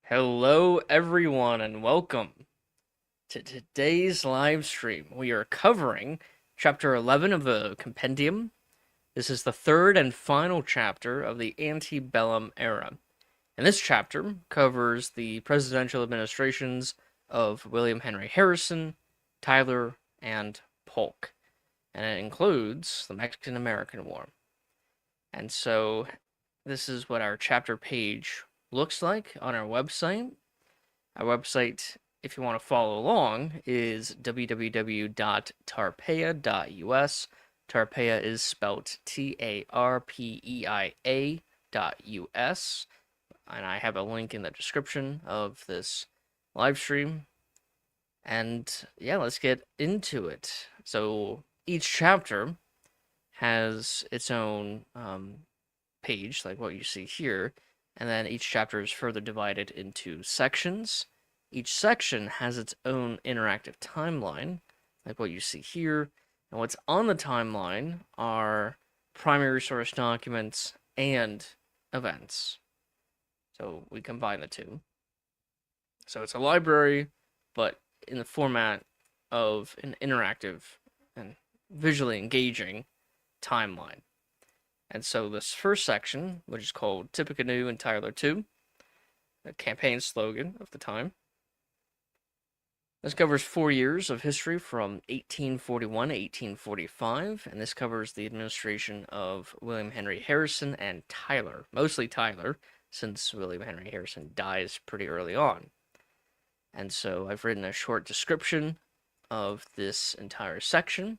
Hello, everyone, and welcome to today's live stream. We are covering chapter 11 of the compendium. This is the third and final chapter of the Antebellum era. And this chapter covers the presidential administrations of William Henry Harrison, Tyler, and Polk. And it includes the Mexican American War. And so this is what our chapter page looks like on our website. Our website, if you want to follow along, is www.tarpeia.us. Tarpeia is spelled Tarpeia.us. And I have a link in the description of this live stream. And yeah, let's get into it. So each chapter has its own page, like what you see here, and then each chapter is further divided into sections. Each section has its own interactive timeline, like what you see here, and what's on the timeline are primary source documents and events. So we combine the two. So it's a library, but in the format of an interactive and visually engaging timeline. And so this first section, which is called Tippecanoe and Tyler 2, the campaign slogan of the time. This covers 4 years of history from 1841 to 1845, and this covers the administration of William Henry Harrison and Tyler, mostly Tyler, since William Henry Harrison dies pretty early on. And so I've written a short description of this entire section,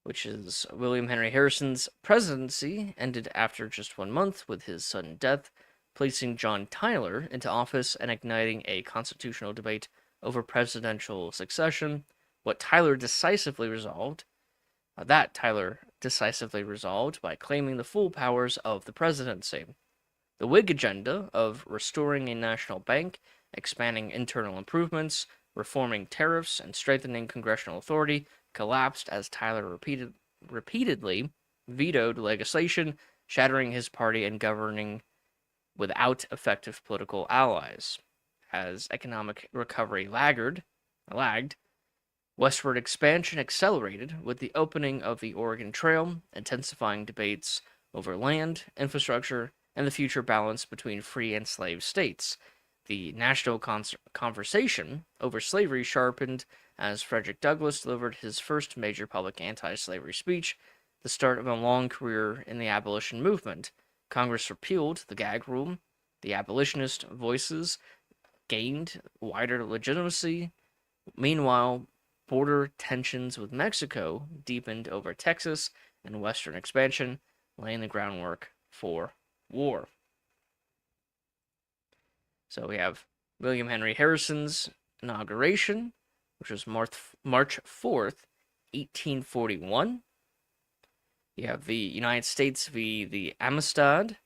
which is William Henry Harrison's presidency ended after just 1 month with his sudden death, placing John Tyler into office and igniting a constitutional debate over presidential succession. Tyler decisively resolved by claiming the full powers of the presidency. The Whig agenda of restoring a national bank, expanding internal improvements, reforming tariffs, and strengthening congressional authority collapsed as Tyler repeatedly vetoed legislation, shattering his party and governing without effective political allies. As economic recovery lagged, westward expansion accelerated with the opening of the Oregon Trail, intensifying debates over land, infrastructure, and the future balance between free and slave states. The national conversation over slavery sharpened as Frederick Douglass delivered his first major public anti-slavery speech, the start of a long career in the abolition movement. Congress repealed the gag rule. The abolitionist voices gained wider legitimacy. Meanwhile, border tensions with Mexico deepened over Texas and western expansion, laying the groundwork for war. So we have William Henry Harrison's inauguration, which was March 4th, 1841. You have the United States v. the Amistad,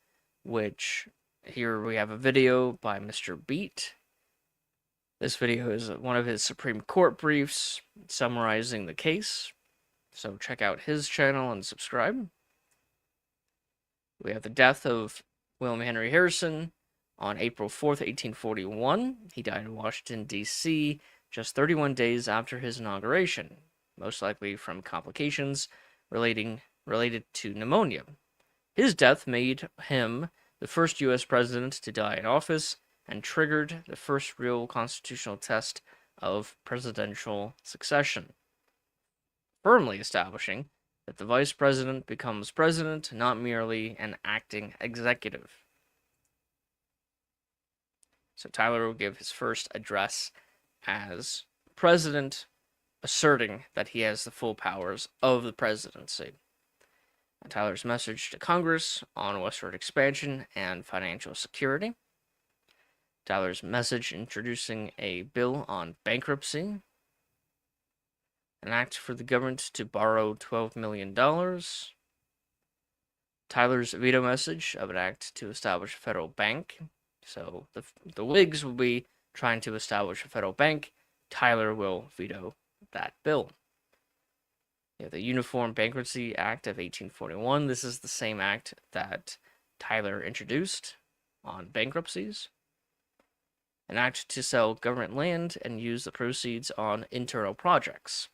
which here we have a video by Mr. Beat. This video is one of his Supreme Court briefs summarizing the case. So check out his channel and subscribe. We have the death of William Henry Harrison on April 4th, 1841. He died in Washington, D.C., just 31 days after his inauguration, most likely from complications related to pneumonia. His death made him the first U.S. president to die in office and triggered the first real constitutional test of presidential succession, firmly establishing that the vice president becomes president, not merely an acting executive. So Tyler will give his first address as president, asserting that he has the full powers of the presidency. Tyler's message to Congress on westward expansion and financial security. Tyler's message introducing a bill on bankruptcy. An act for the government to borrow $12 million. Tyler's veto message of an act to establish a federal bank. So the Whigs will be trying to establish a federal bank. Tyler will veto that bill. You have the Uniform Bankruptcy Act of 1841. This is the same act that Tyler introduced on bankruptcies. an act to sell government land and use the proceeds on internal projects.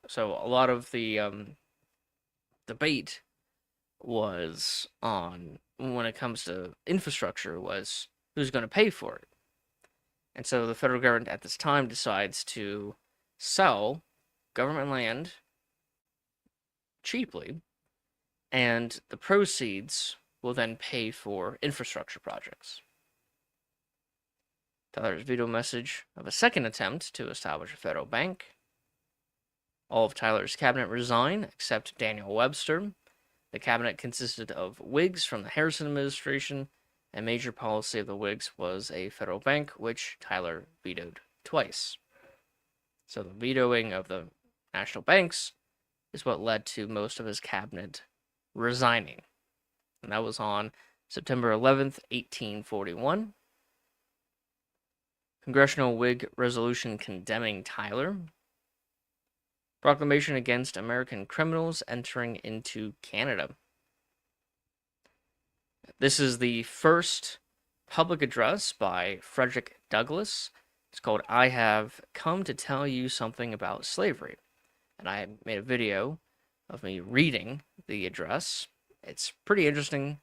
So a lot of the debate was on, when it comes to infrastructure, was who's going to pay for it. And so the federal government at this time decides to sell government land cheaply, and the proceeds will then pay for infrastructure projects. Tyler's veto message of a second attempt to establish a federal bank. All of Tyler's cabinet resign except Daniel Webster. The cabinet consisted of Whigs from the Harrison administration, and major policy of the Whigs was a federal bank, which Tyler vetoed twice. So the vetoing of the national banks is what led to most of his cabinet resigning. And that was on September 11th, 1841. Congressional Whig resolution condemning Tyler. Proclamation against American criminals entering into Canada. This is the first public address by Frederick Douglass. It's called "I Have Come to Tell You Something About Slavery." And I made a video of me reading the address. It's pretty interesting,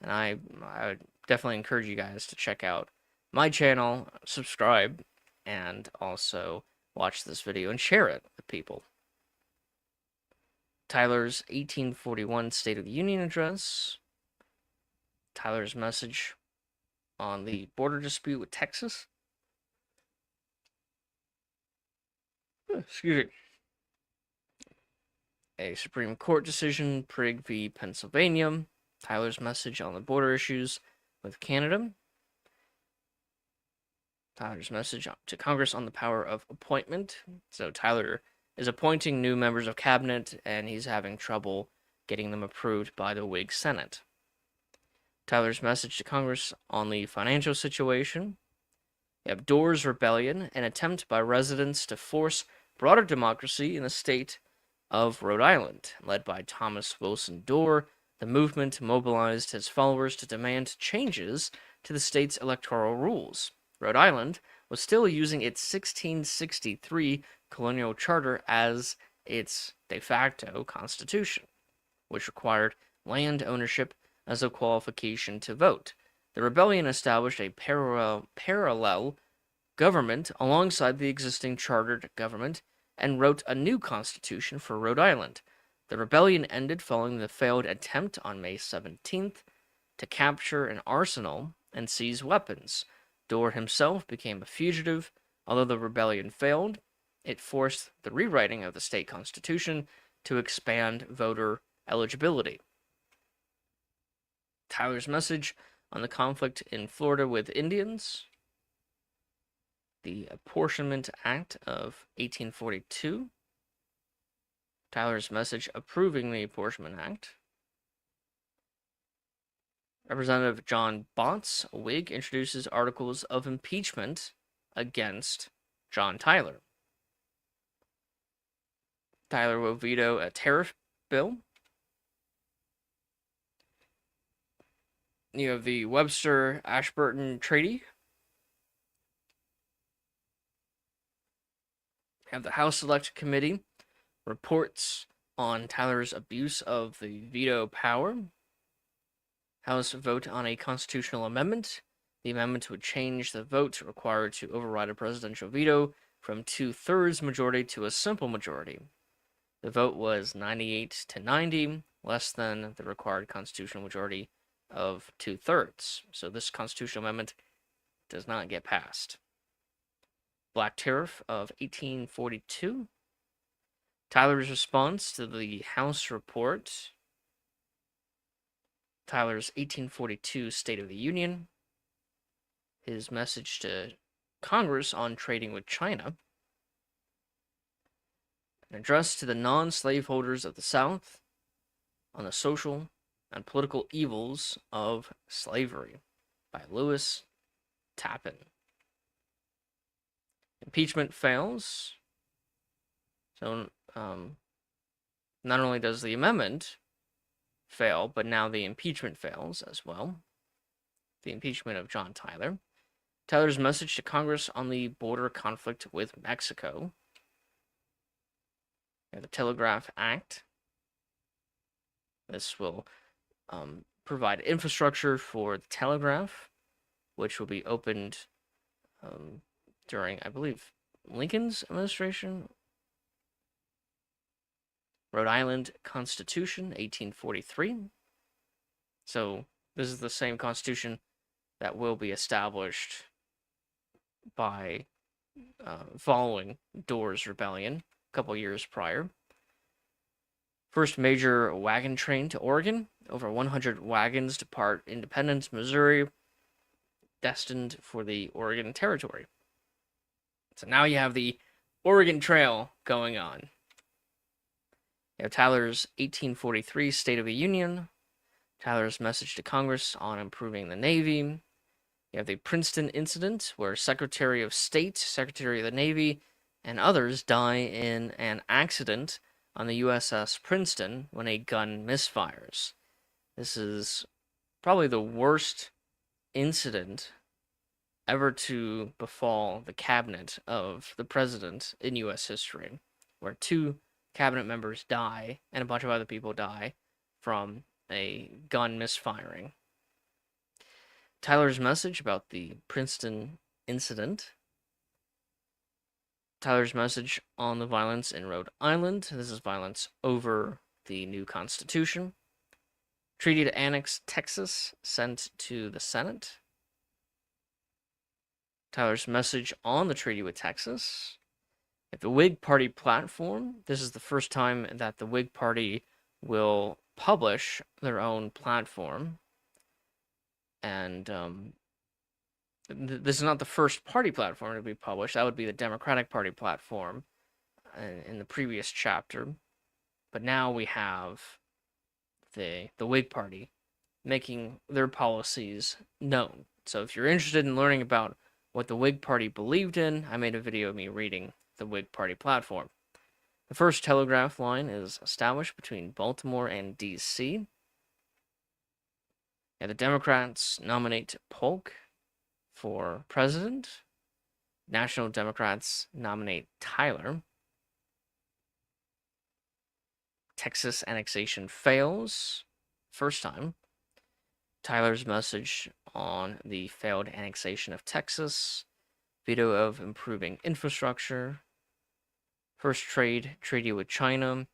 and I would definitely encourage you guys to check out my channel, subscribe, and also watch this video and share it with people. Tyler's 1841 State of the Union address. Tyler's message on the border dispute with Texas. Excuse me. A Supreme Court decision, Prigg v. Pennsylvania. Tyler's message on the border issues with Canada. Tyler's message to Congress on the power of appointment. So Tyler is appointing new members of cabinet, and he's having trouble getting them approved by the Whig Senate. Tyler's message to Congress on the financial situation. You have Dorr's Rebellion, an attempt by residents to force broader democracy in the state of Rhode Island. Led by Thomas Wilson Dorr, the movement mobilized his followers to demand changes to the state's electoral rules. Rhode Island was still using its 1663 colonial charter as its de facto constitution, which required land ownership as a qualification to vote. The rebellion established a parallel government alongside the existing chartered government and wrote a new constitution for Rhode Island. The rebellion ended following the failed attempt on May 17th to capture an arsenal and seize weapons. Dorr himself became a fugitive. Although the rebellion failed, it forced the rewriting of the state constitution to expand voter eligibility. Tyler's message on the conflict in Florida with Indians. The Apportionment Act of 1842. Tyler's message approving the Apportionment Act. Representative John Botts, a Whig, introduces articles of impeachment against John Tyler. Tyler will veto a tariff bill. You have the Webster-Ashburton Treaty. You have the House Select Committee reports on Tyler's abuse of the veto power. House vote on a constitutional amendment. The amendment would change the vote required to override a presidential veto from 2/3 majority to a simple majority. The vote was 98 to 90, less than the required constitutional majority of 2/3. So this constitutional amendment does not get passed. Black Tariff of 1842. Tyler's response to the House report. Tyler's 1842 State of the Union. His message to Congress on trading with China. An address to the non-slaveholders of the South on the social and political evils of slavery by Lewis Tappan. Impeachment fails. So, not only does the amendment fail, but now the impeachment fails as well. The impeachment of John Tyler. Tyler's message to Congress on the border conflict with Mexico. The Telegraph Act. This will provide infrastructure for the telegraph, which will be opened during, I believe, Lincoln's administration. Rhode Island Constitution, 1843. So this is the same constitution that will be established by following Dorr's Rebellion a couple years prior. First major wagon train to Oregon. Over 100 wagons depart Independence, Missouri, destined for the Oregon Territory. So now you have the Oregon Trail going on. You have Tyler's 1843 State of the Union, Tyler's message to Congress on improving the Navy. You have the Princeton incident, where Secretary of State, Secretary of the Navy, and others die in an accident on the USS Princeton when a gun misfires. This is probably the worst incident ever to befall the cabinet of the president in U.S. history, where 2 cabinet members die and a bunch of other people die from a gun misfiring. Tyler's message about the Princeton incident. Tyler's message on the violence in Rhode Island. This is violence over the new Constitution. Treaty to annex Texas sent to the Senate. Tyler's message on the treaty with Texas. The Whig Party platform. This is the first time that the Whig Party will publish their own platform. And this is not the first party platform to be published. That would be the Democratic Party platform in the previous chapter. But now we have the Whig Party making their policies known. So if you're interested in learning about what the Whig Party believed in, I made a video of me reading the Whig Party platform. The first telegraph line is established between Baltimore and D.C. Yeah, the Democrats nominate Polk for president. National Democrats nominate Tyler. Texas annexation fails. First time. Tyler's message on the failed annexation of Texas. Veto of improving infrastructure. First trade treaty with China.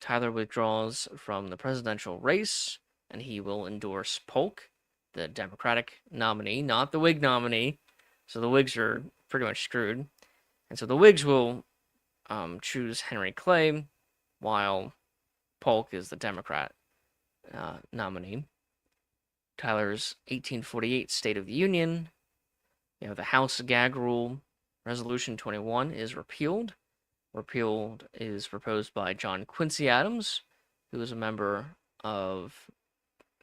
Tyler withdraws from the presidential race, and he will endorse Polk, the Democratic nominee, not the Whig nominee. So the Whigs are pretty much screwed. And so the Whigs will choose Henry Clay, while Polk is the Democrat nominee. Tyler's 1848 State of the Union. You know, the House gag rule, Resolution 21, is repealed. Repealed is proposed by John Quincy Adams, who was a member of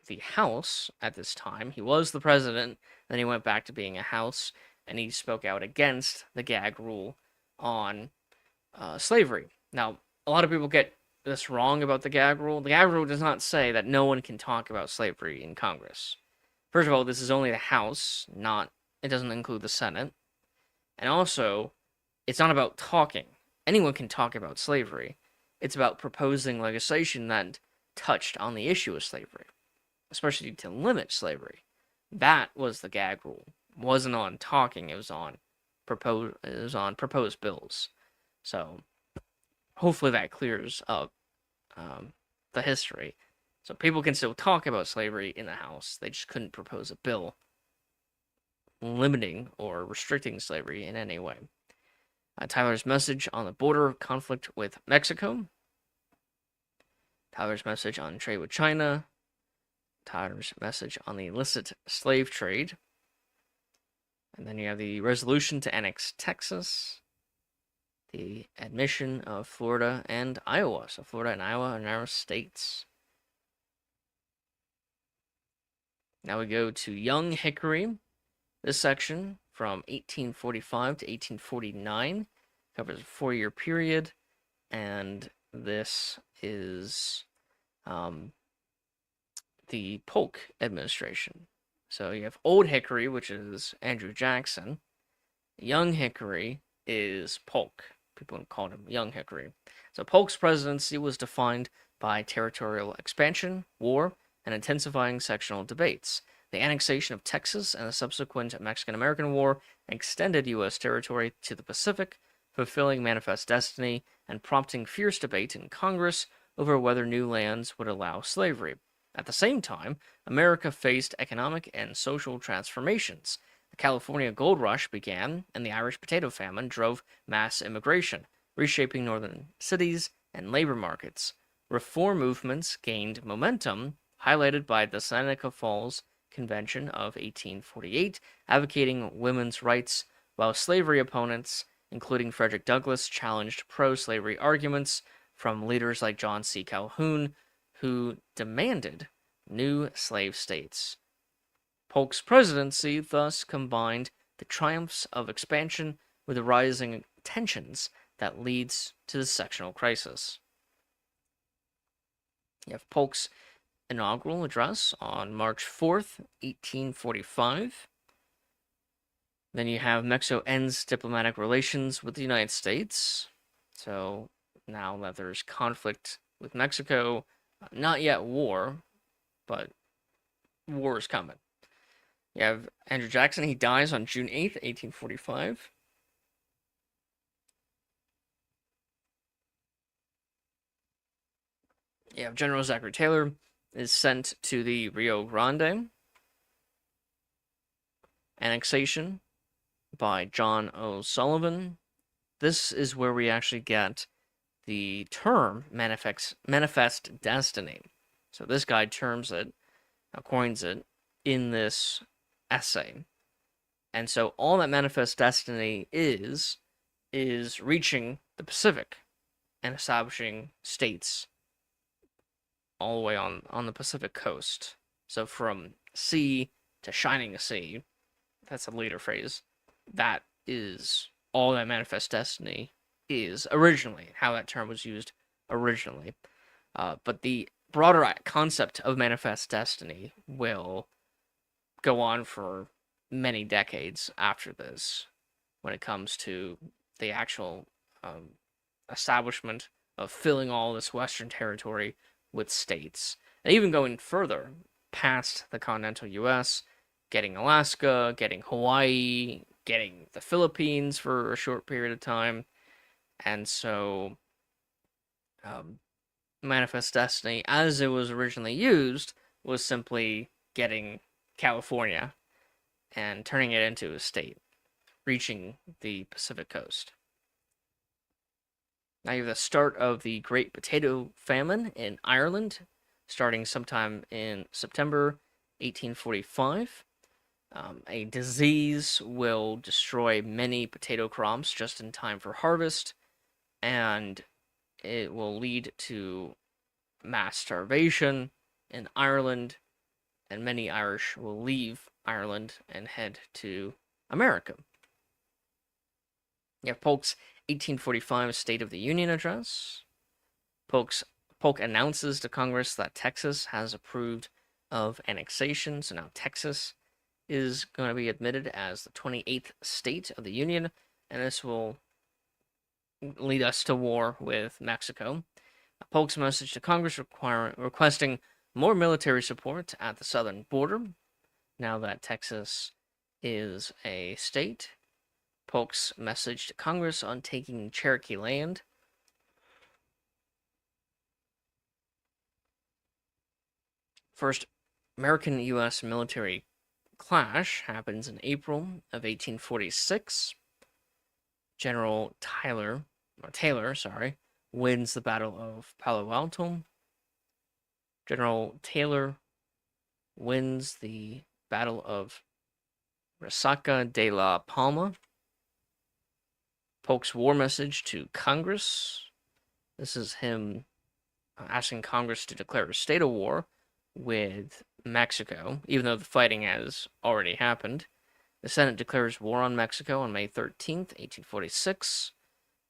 the House at this time. He was the president, then he went back to being a House, and he spoke out against the gag rule on slavery. Now, a lot of people get this wrong about the gag rule. The gag rule does not say that no one can talk about slavery in Congress. First of all, this is only the House, it doesn't include the Senate. And also, it's not about talking. Anyone can talk about slavery. It's about proposing legislation that touched on the issue of slavery, especially to limit slavery. That was the gag rule. It wasn't on talking, it was on proposed bills. So hopefully that clears up the history. So people can still talk about slavery in the House. They just couldn't propose a bill limiting or restricting slavery in any way. Tyler's message on the border conflict with Mexico. Tyler's message on trade with China. Tyler's message on the illicit slave trade. And then you have the resolution to annex Texas. The admission of Florida and Iowa. So Florida and Iowa are now states. Now we go to Young Hickory. This section, from 1845 to 1849, covers a 4-year period, and this is the Polk administration. So you have Old Hickory, which is Andrew Jackson. Young Hickory is Polk. People called him Young Hickory. So Polk's presidency was defined by territorial expansion, war, and intensifying sectional debates. The annexation of Texas and the subsequent Mexican-American War extended U.S. territory to the Pacific, fulfilling Manifest Destiny and prompting fierce debate in Congress over whether new lands would allow slavery. At the same time, America faced economic and social transformations. The California gold rush began, and the Irish potato famine drove mass immigration, reshaping northern cities and labor markets. Reform movements gained momentum, highlighted by the Seneca Falls Convention of 1848, advocating women's rights, while slavery opponents, including Frederick Douglass, challenged pro-slavery arguments from leaders like John C. Calhoun, who demanded new slave states. Polk's presidency thus combined the triumphs of expansion with the rising tensions that leads to the sectional crisis. You have Polk's inaugural address on March 4th, 1845. Then you have Mexico ends diplomatic relations with the United States. So now that there's conflict with Mexico, not yet war, but war is coming. You have Andrew Jackson. He dies on June 8th, 1845. You have General Zachary Taylor is sent to the Rio Grande. Annexation by John O'Sullivan. This is where we actually get the term manifest destiny. So this guy coins it in this essay. And so all that manifest destiny is reaching the Pacific and establishing states all the way on the Pacific coast. So from sea to shining sea, that's a later phrase. That is all that manifest destiny is originally, how that term was used originally. But the broader concept of manifest destiny will go on for many decades after this when it comes to the actual establishment of filling all this Western territory with states. And even going further past the continental U.S., getting Alaska, getting Hawaii, getting the Philippines for a short period of time. And so Manifest Destiny, as it was originally used, was simply getting California and turning it into a state, reaching the Pacific coast. Now you have the start of the Great Potato Famine in Ireland, starting sometime in September 1845. A disease will destroy many potato crops just in time for harvest, and it will lead to mass starvation in Ireland, and many Irish will leave Ireland and head to America. You have Polk's 1845 State of the Union address. Polk announces to Congress that Texas has approved of annexation, so now Texas is going to be admitted as the 28th state of the Union, and this will lead us to war with Mexico. Polk's message to Congress requesting more military support at the southern border, now that Texas is a state. Polk's message to Congress on taking Cherokee land. First American-U.S. military clash happens in April of 1846. General Taylor, wins the Battle of Palo Alto. General Taylor wins the Battle of Resaca de la Palma. Polk's war message to Congress. This is him asking Congress to declare a state of war with Mexico, even though the fighting has already happened. The Senate declares war on Mexico on May 13th, 1846.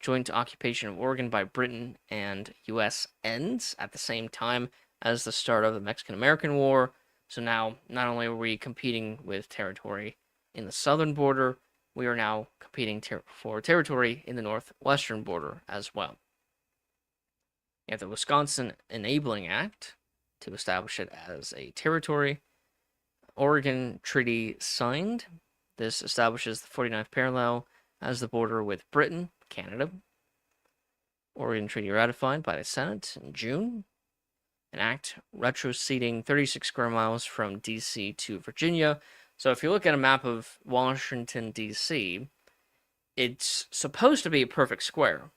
Joint occupation of Oregon by Britain and U.S. ends at the same time as the start of the Mexican-American War. So now, not only are we competing with territory in the southern border, we are now competing for territory in the northwestern border as well. You have the Wisconsin Enabling Act to establish it as a territory. Oregon Treaty signed. This establishes the 49th parallel as the border with Britain, Canada. Oregon Treaty ratified by the Senate in June. An act retroceding 36 square miles from D.C. to Virginia. So if you look at a map of Washington, D.C., it's supposed to be a perfect square,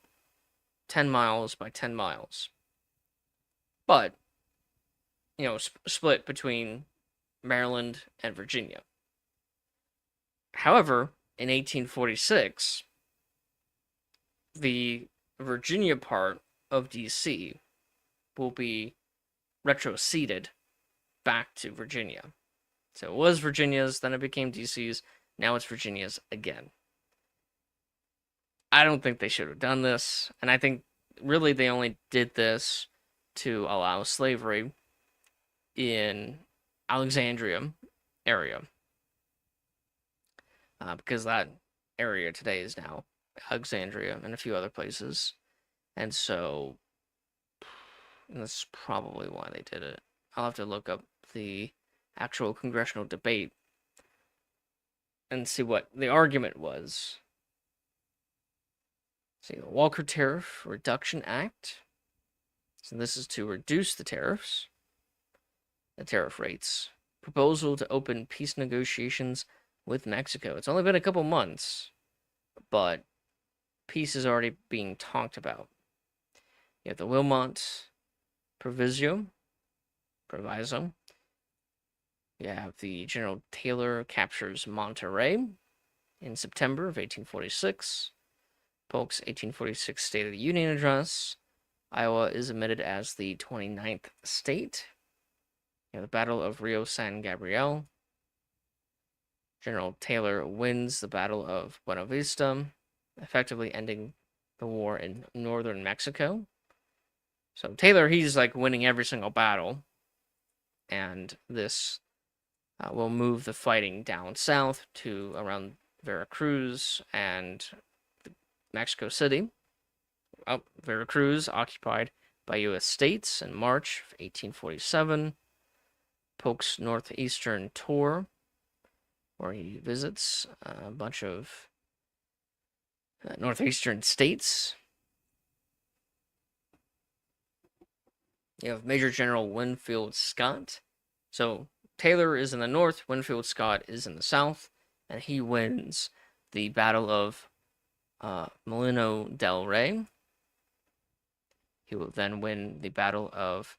10 miles by 10 miles. But, split between Maryland and Virginia. However, in 1846, the Virginia part of D.C. will be retroceded back to Virginia. So it was Virginia's, then it became D.C.'s, now it's Virginia's again. I don't think they should have done this, and I think really they only did this to allow slavery in Alexandria area, because that area today is now Alexandria and a few other places, and so that's probably why they did it. I'll have to look up the actual congressional debate and see what the argument was. See, the Walker Tariff Reduction Act. So this is to reduce the tariffs, the tariff rates. Proposal to open peace negotiations with Mexico. It's only been a couple months, but peace is already being talked about. You have the Wilmot Proviso. You have the General Taylor captures Monterey in September of 1846. Polk's 1846 State of the Union address. Iowa is admitted as the 29th state. You have the Battle of Rio San Gabriel. General Taylor wins the Battle of Buena Vista, effectively ending the war in northern Mexico. So Taylor, he's like winning every single battle, and this will move the fighting down south to around Veracruz and Mexico City. Veracruz occupied by U.S. states in March of 1847. Polk's northeastern tour, where he visits a bunch of northeastern states. You have Major General Winfield Scott. So Taylor is in the north, Winfield Scott is in the south, and he wins the Battle of Molino del Rey. He will then win the Battle of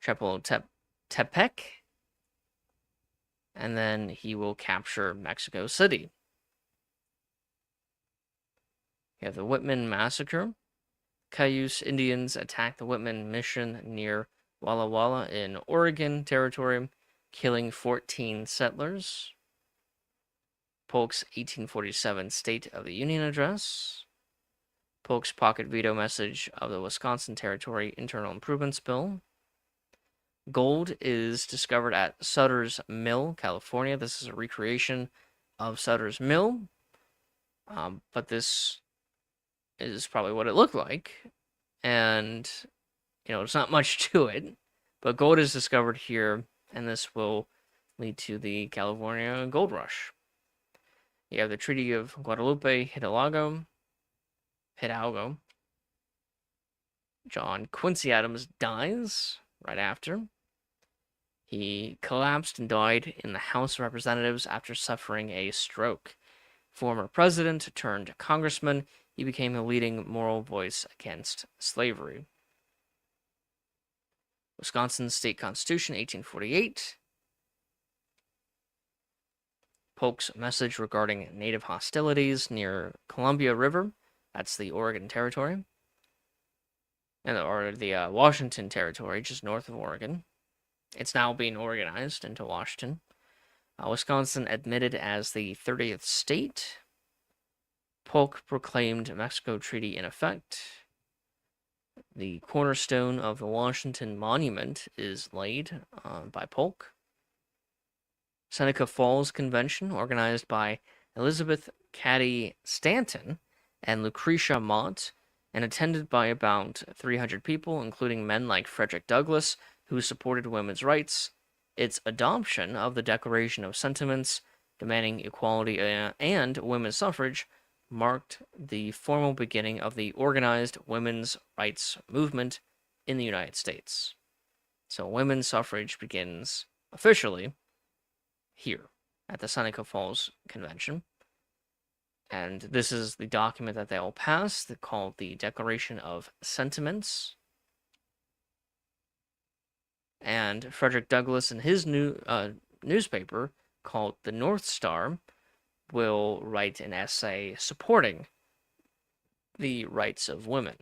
Chapultepec, and then he will capture Mexico City. You have the Whitman Massacre. Cayuse Indians attack the Whitman Mission near Walla Walla in Oregon Territory, killing 14 settlers. Polk's 1847 State of the Union Address. Polk's pocket veto message of the Wisconsin Territory Internal Improvements Bill. Gold is discovered at Sutter's Mill, California. This is a recreation of Sutter's Mill, but this is probably what it looked like, and it's not much to it, but gold is discovered here, and this will lead to the California Gold Rush. You have the Treaty of Guadalupe Hidalgo. John Quincy Adams dies right after. He collapsed and died in the House of Representatives after suffering a stroke. Former president turned congressman, he became the leading moral voice against slavery. Wisconsin State Constitution, 1848. Polk's message regarding native hostilities near Columbia River. That's the Oregon Territory. Or the Washington Territory, just north of Oregon. It's now being organized into Washington. Wisconsin admitted as the 30th state. Polk proclaimed Mexico Treaty in effect. The cornerstone of the Washington Monument is laid by Polk. Seneca Falls Convention, organized by Elizabeth Cady Stanton and Lucretia Mott, and attended by about 300 people, including men like Frederick Douglass, who supported women's rights. Its adoption of the Declaration of Sentiments demanding equality and women's suffrage marked the formal beginning of the organized women's rights movement in the United States. So women's suffrage begins officially here at the Seneca Falls Convention. And this is the document that they all passed, called the Declaration of Sentiments. And Frederick Douglass, in his newspaper called the North Star, will write an essay supporting the rights of women.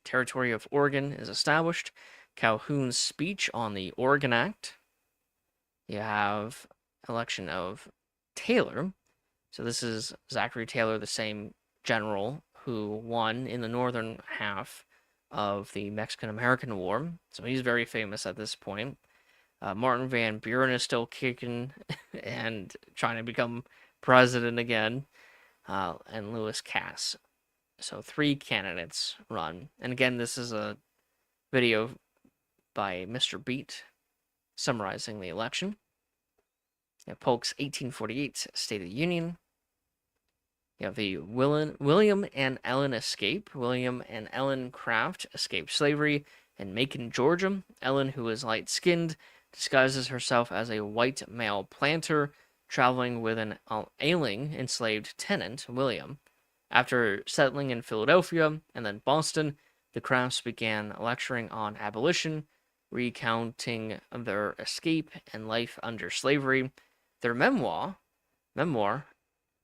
Territory of Oregon is established. Calhoun's speech on the Oregon Act. You have election of Taylor. So this is Zachary Taylor, the same general who won in the northern half of the Mexican-American War. So he's very famous at this point. Martin Van Buren is still kicking and trying to become president again. And Lewis Cass. So 3 candidates run. And again, this is a video by Mr. Beat summarizing the election. You have Polk's 1848 State of the Union. You have the William and Ellen escape. William and Ellen Craft escape slavery in Macon, Georgia. Ellen, who is light-skinned, disguises herself as a white male planter traveling with an ailing enslaved tenant, William. After settling in Philadelphia and then Boston, the Crafts began lecturing on abolition, recounting their escape and life under slavery. Their memoir,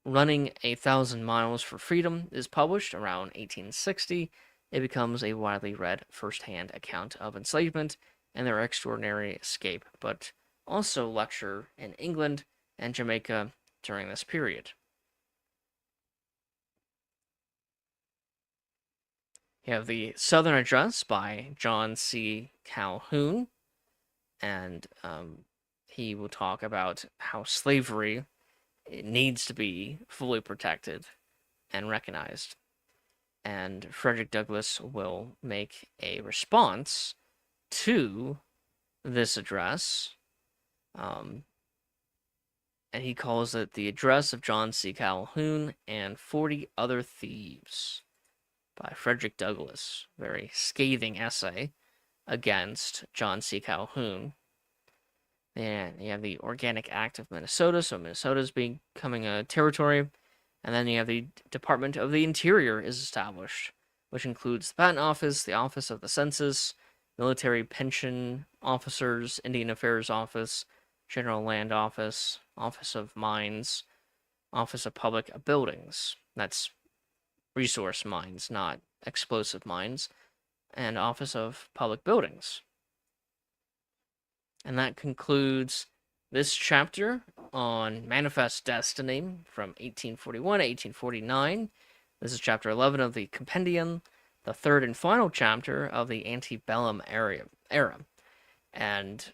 Running 1,000 Miles for Freedom, is published around 1860. It becomes a widely read first-hand account of enslavement and their extraordinary escape, but also lecture in England and Jamaica during this period. You have the Southern Address by John C. Calhoun, and he will talk about how slavery needs to be fully protected and recognized. And Frederick Douglass will make a response to this address, and he calls it the Address of John C. Calhoun and 40 Other Thieves by Frederick Douglass. Very scathing essay against John C. Calhoun. And you have the Organic Act of Minnesota, so Minnesota is becoming a territory. And then you have the Department of the Interior is established, which includes the Patent Office, the Office of the Census, Military Pension Officers, Indian Affairs Office, General Land Office, Office of Mines, Office of Public Buildings. That's resource mines, not explosive mines, and Office of Public Buildings. And that concludes this chapter on Manifest Destiny from 1841 to 1849. This is chapter 11 of the Compendium, the third and final chapter of the Antebellum era. And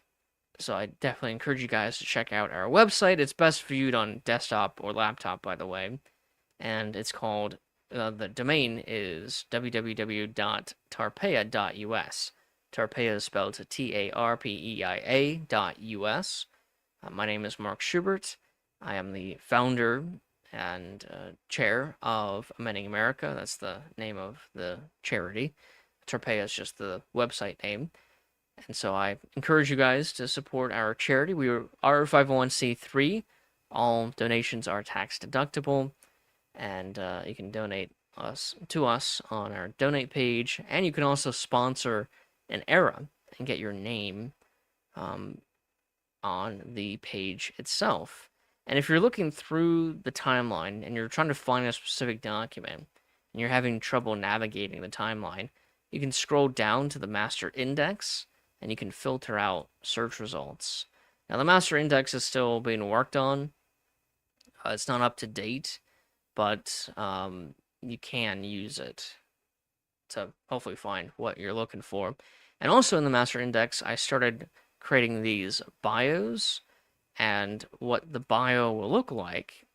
so I definitely encourage you guys to check out our website. It's best viewed on desktop or laptop, by the way. And it's called, the domain is www.tarpeia.us. Tarpeia is spelled TARPEIA.us. My name is Mark Shubert. I am the founder and chair of Amending America. That's the name of the charity. Tarpeia is just the website name. And so I encourage you guys to support our charity. We are 501c3. All donations are tax deductible. And you can donate to us on our donate page. And you can also sponsor an era and get your name on the page itself. And if you're looking through the timeline and you're trying to find a specific document and you're having trouble navigating the timeline, you can scroll down to the master index and you can filter out search results. Now, the master index is still being worked on. It's not up to date, but you can use it to hopefully find what you're looking for. And also in the master index, I started creating these bios and what the bio will look like.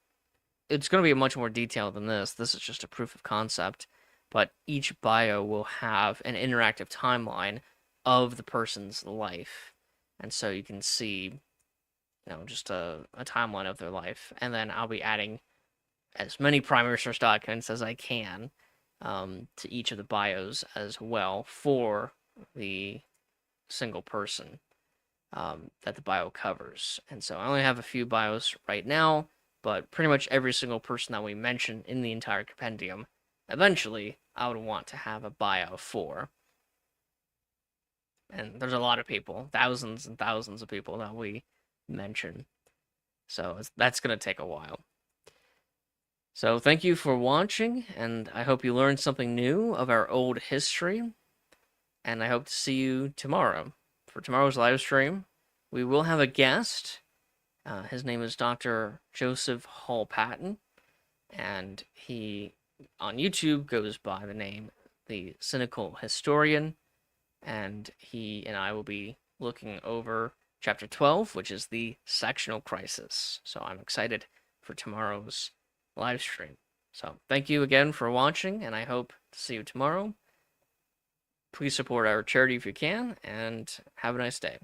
It's going to be much more detailed than this. This is just a proof of concept, but each bio will have an interactive timeline of the person's life. And so you can see, just a timeline of their life. And then I'll be adding as many primary source documents as I can to each of the bios as well for the single person that the bio covers. And so I only have a few bios right now, but pretty much every single person that we mention in the entire compendium, eventually I would want to have a bio for. And there's a lot of people, thousands and thousands of people that we mention. So that's going to take a while. So thank you for watching, and I hope you learned something new of our old history. And I hope to see you tomorrow. For tomorrow's live stream, we will have a guest. His name is Dr. Joseph Hall Patton, and he, on YouTube, goes by the name The Cynical Historian, and he and I will be looking over Chapter 12, which is the sectional crisis. So I'm excited for tomorrow's live stream. So thank you again for watching, and I hope to see you tomorrow. Please support our charity if you can, and have a nice day.